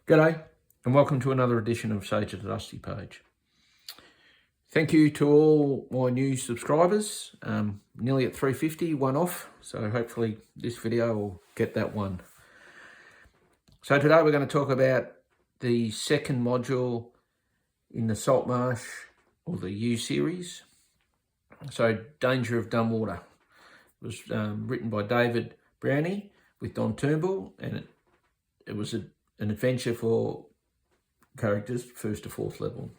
G'day and welcome to another edition of Sage of the Dusty Page. Thank you to all my new subscribers, nearly at 350, one off, so hopefully this video will get that one. So today we're going to talk about the second module in the Salt Marsh or the U series. So Danger of Dunwater. It was written by David Brownie with Don Turnbull, and it was an adventure for characters 1st to 4th level.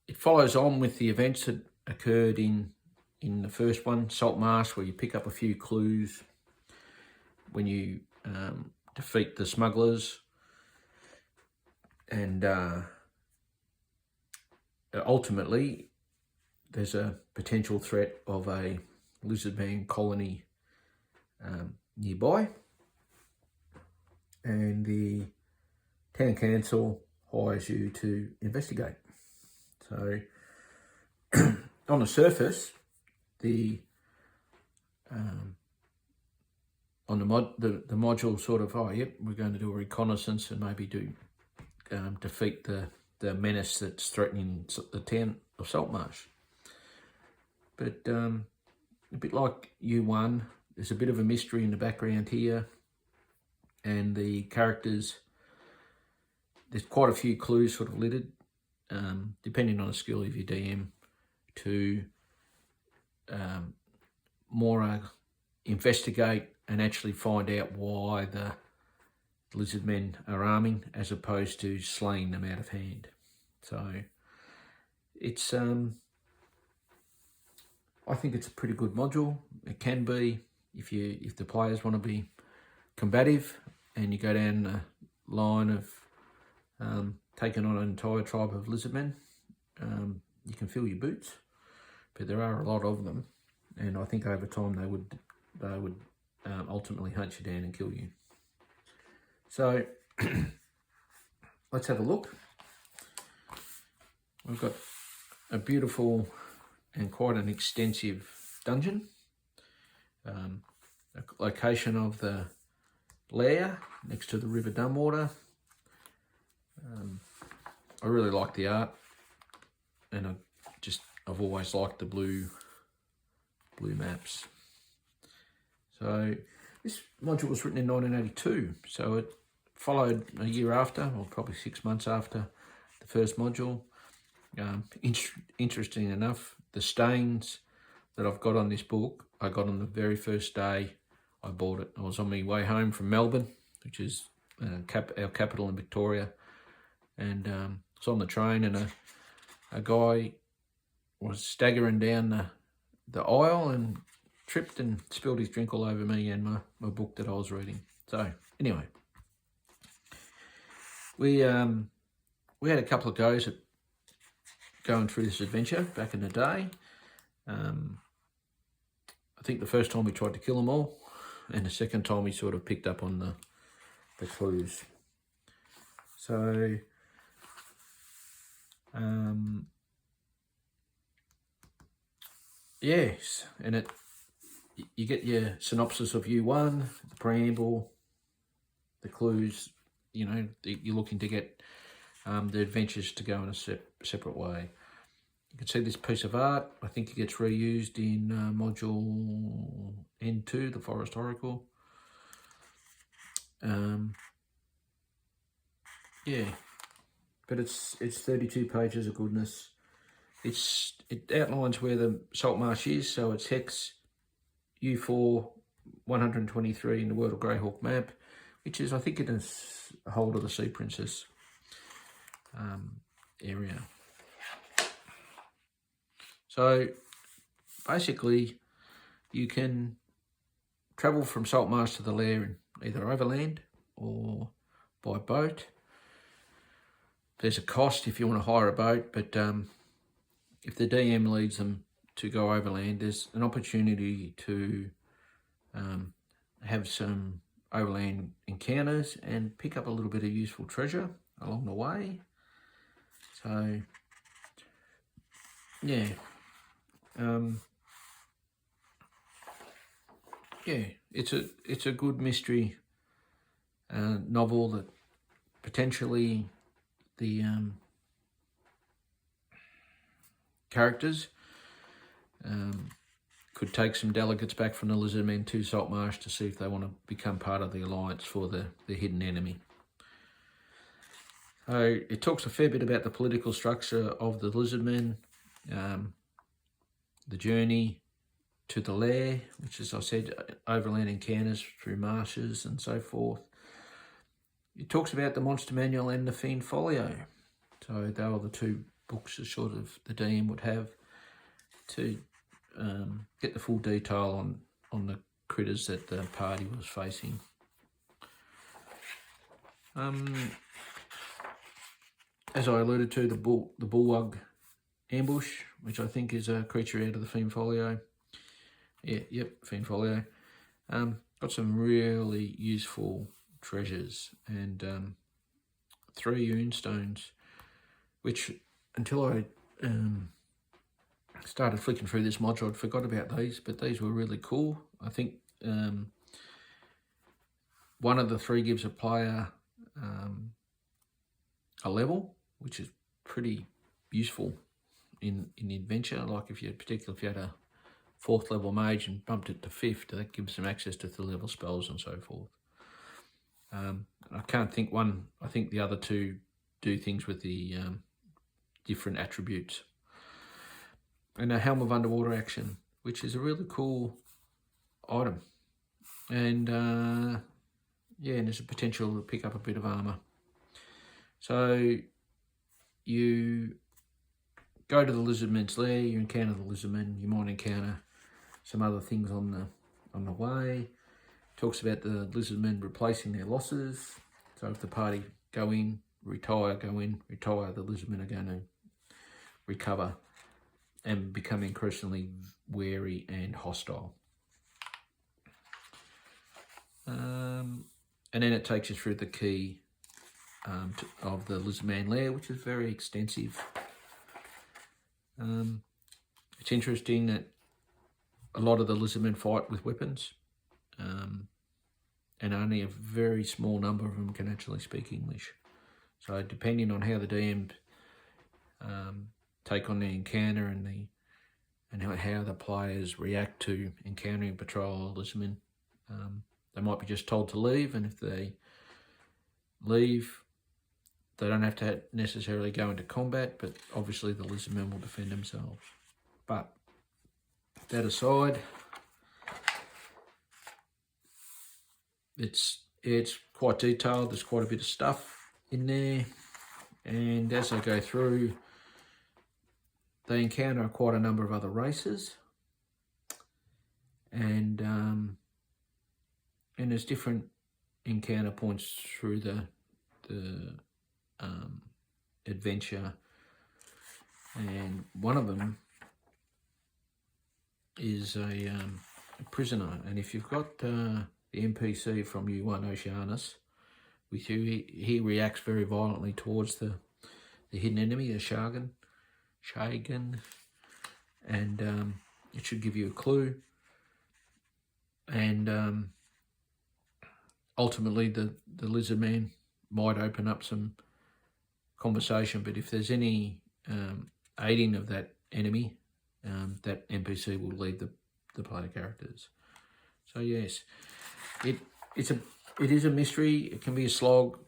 It follows on with the events that occurred in the first one, Salt Marsh, where you pick up a few clues when you defeat the smugglers, and ultimately there's a potential threat of a lizardman colony nearby, and the town council hires you to investigate. So on the surface, the module sort of, oh yep, we're going to do a reconnaissance and maybe do defeat the menace that's threatening the town of Saltmarsh. But a bit like U1, there's a bit of a mystery in the background here, and the characters, there's quite a few clues sort of littered, depending on the skill of your DM, to more investigate and actually find out why the lizard men are arming, as opposed to slaying them out of hand. So it's I think it's a pretty good module. It can be if the players want to be combative and you go down the line of taking on an entire tribe of lizardmen. You can fill your boots, but there are a lot of them, and I think over time they would ultimately hunt you down and kill you. So let's have a look. We've got a beautiful and quite an extensive dungeon. A location of the lair next to the River Dunwater. I really like the art, and I've always liked the blue maps. So this module was written in 1982, so it followed a year after, or probably 6 months after the first module. Interesting enough, the stains that I've got on this book, I got on the very first day I bought it. I was on my way home from Melbourne, which is our capital in Victoria, and I was on the train, and a guy was staggering down the aisle and tripped and spilled his drink all over me and my book that I was reading. So anyway, we had a couple of goes at going through this adventure back in the day. I think the first time we tried to kill them all, and the second time we sort of picked up on the clues. So yes, and you get your synopsis of U1, the preamble, the clues. You know, you're looking to get the adventures to go in a separate way. You can see this piece of art. I think it gets reused in module N2, the Forest Oracle. Yeah, but it's 32 pages of goodness. It outlines where the Salt Marsh is, so it's Hex U4 123 in the World of Greyhawk map, which is, I think it is a Hold of the Sea Princess area. So basically you can travel from Salt Marsh to the lair either overland or by boat. There's a cost if you want to hire a boat, but if the DM leads them to go overland, there's an opportunity to have some overland encounters and pick up a little bit of useful treasure along the way. So yeah, it's a good mystery novel that potentially the characters could take some delegates back from the Lizardmen to Saltmarsh to see if they want to become part of the alliance for the hidden enemy. So it talks a fair bit about the political structure of the Lizardmen, the journey to the lair, which, as I said, overland encounters through marshes and so forth. It talks about the Monster Manual and the Fiend Folio. So they were the two books that sort of the DM would have to get the full detail on the critters that the party was facing. As I alluded to, the Bullwug ambush, which I think is a creature out of the Fiend Folio. Fiend Folio. Got some really useful treasures and 3 Unestones, which until I started flicking through this module, I'd forgot about these, but these were really cool. I think one of the 3 gives a player a level, which is pretty useful in the adventure. Like particularly if you had a 4th level mage and bumped it to 5th, that gives them access to 3rd level spells and so forth. I can't think one. I think the other 2 do things with the different attributes. And a Helm of Underwater action, which is a really cool item. And and there's a potential to pick up a bit of armor. So you go to the Lizardmen's lair, you encounter the Lizardmen, you might encounter some other things on the way. Talks about the Lizardmen replacing their losses. So if the party go in, retire, the Lizardmen are going to recover and become increasingly wary and hostile. And then it takes you through the key of the Lizardman lair, which is very extensive. It's interesting that a lot of the Lizardmen fight with weapons, and only a very small number of them can actually speak English. So depending on how the DM take on the encounter and how the players react to encountering a patrol of Lizardmen, they might be just told to leave, and if they leave, they don't have to necessarily go into combat, but obviously the Lizardmen will defend themselves. But that aside, it's quite detailed. There's quite a bit of stuff in there, and as I go through, they encounter quite a number of other races, and there's different encounter points through the adventure, and one of them is a prisoner. And if you've got the NPC from U1 Oceanus with you, he reacts very violently towards the hidden enemy, the Shagan, and it should give you a clue. And ultimately, the Lizardman might open up some conversation, but if there's any aiding of that enemy, that NPC will lead the player characters. So yes, it is a mystery. It can be a slog,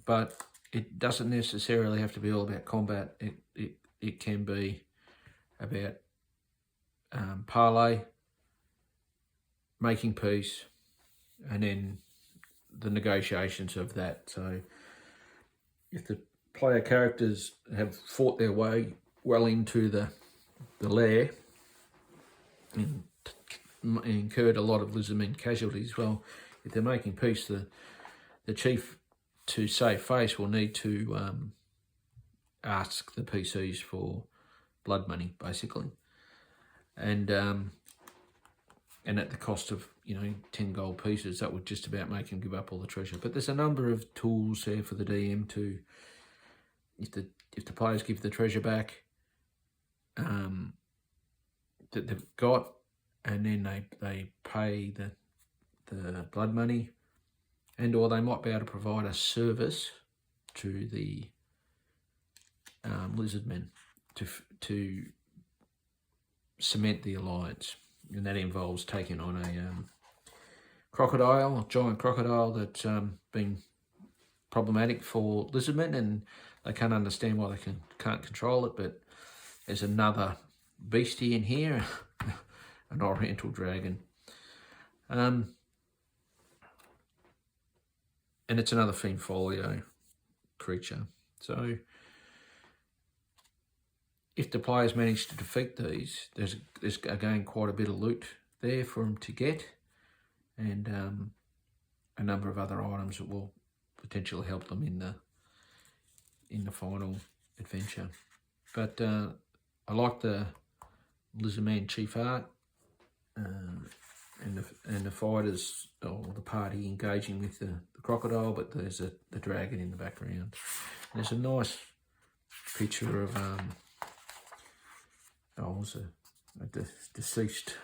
but it doesn't necessarily have to be all about combat. It can be about parley, making peace, and then the negotiations of that. So if the player characters have fought their way well into the lair and incurred a lot of Lizardmen casualties, well, if they're making peace, the chief, to save face, will need to ask the PCs for blood money, basically, and at the cost of 10 gold pieces, that would just about make him give up all the treasure. But there's a number of tools there for the DM to, if the players give the treasure back that they've got, and then they pay the blood money, and or they might be able to provide a service to the lizard men to cement the alliance, and that involves taking on a giant crocodile that's been problematic for lizard men, and they can't understand why they can't control it. But there's another beastie in here, an oriental dragon, and it's another fiend folio creature. So if the players manage to defeat these, there's again quite a bit of loot there for them to get, and a number of other items that will potentially help them in the final adventure. But I like the Lizardman chief art, and the fighters, or the party engaging with the crocodile, but there's the dragon in the background. And there's a nice picture of a deceased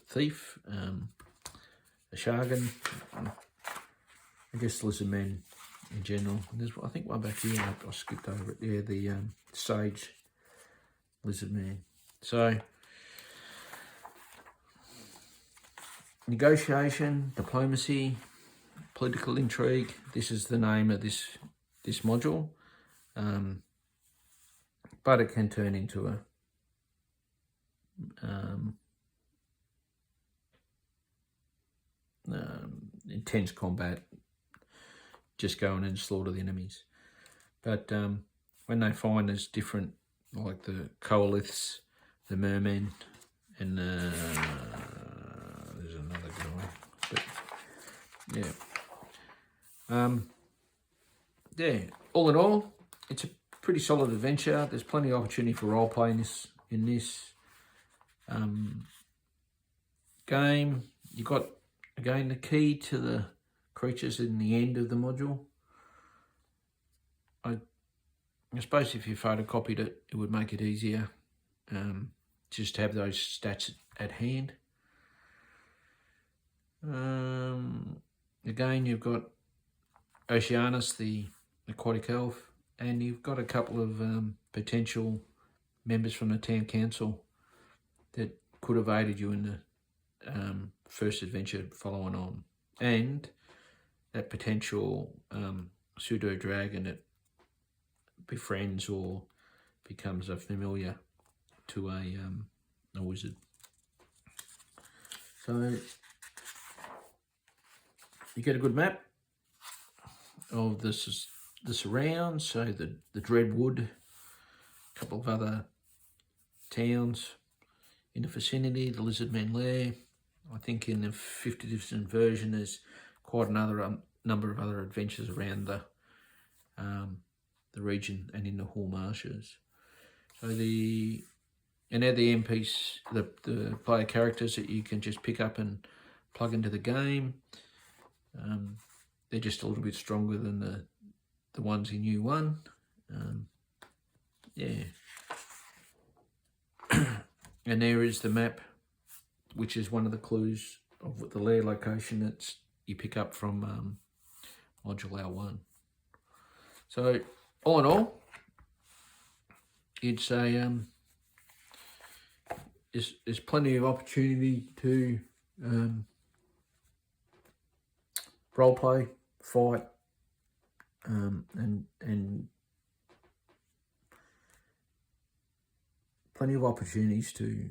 thief, a Shargan, I guess lizardmen in general. And there's, I think, one back here, I skipped over it there, the sage lizardman. So, negotiation, diplomacy, political intrigue. This is the name of this module, but it can turn into a intense combat, just going in and slaughter the enemies. But when they find there's different, like the coaliths, the mermen, and there's another guy, but yeah, all in all, it's a pretty solid adventure. There's plenty of opportunity for role play in this game. You got, again, the key to the creatures in the end of the module. I suppose if you photocopied it, it would make it easier just to have those stats at hand. Again, you've got Oceanus, the aquatic elf, and you've got a couple of potential members from the town council that could have aided you in the first adventure following on, and that potential pseudo dragon that befriends or becomes a familiar to a wizard. So you get a good map of the surrounds, so the Dreadwood, a couple of other towns in the vicinity, the Lizardmen Lair. I think in the 5th edition version there's quite another number of other adventures around the region and in the Hall Marshes. So and they're the MPs, the player characters that you can just pick up and plug into the game. They're just a little bit stronger than the ones in U1. Yeah. And there is the map, which is one of the clues of the lair location that you pick up from module L1. So all in all, it's a there's plenty of opportunity to role play, fight, and plenty of opportunities to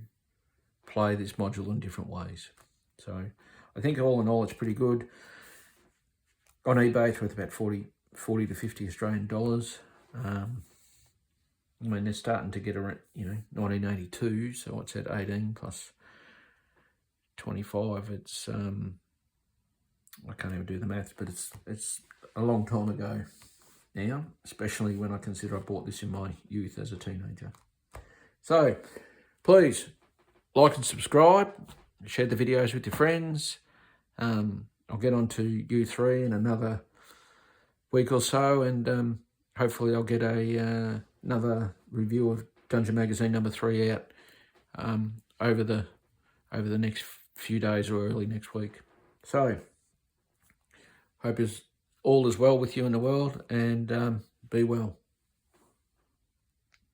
play this module in different ways. So I think all in all it's pretty good. On eBay it's worth about 40 to 50 Australian dollars. I mean, they're starting to get around, 1982, so what's that, 18 plus 25, it's I can't even do the maths, but it's a long time ago now, especially when I consider I bought this in my youth as a teenager. So please like and subscribe, share the videos with your friends. I'll get on to U3 in another week or so, and hopefully I'll get another review of Dungeon Magazine number 3 out over the next few days or early next week. So Hope all is well with you in the world, and be well.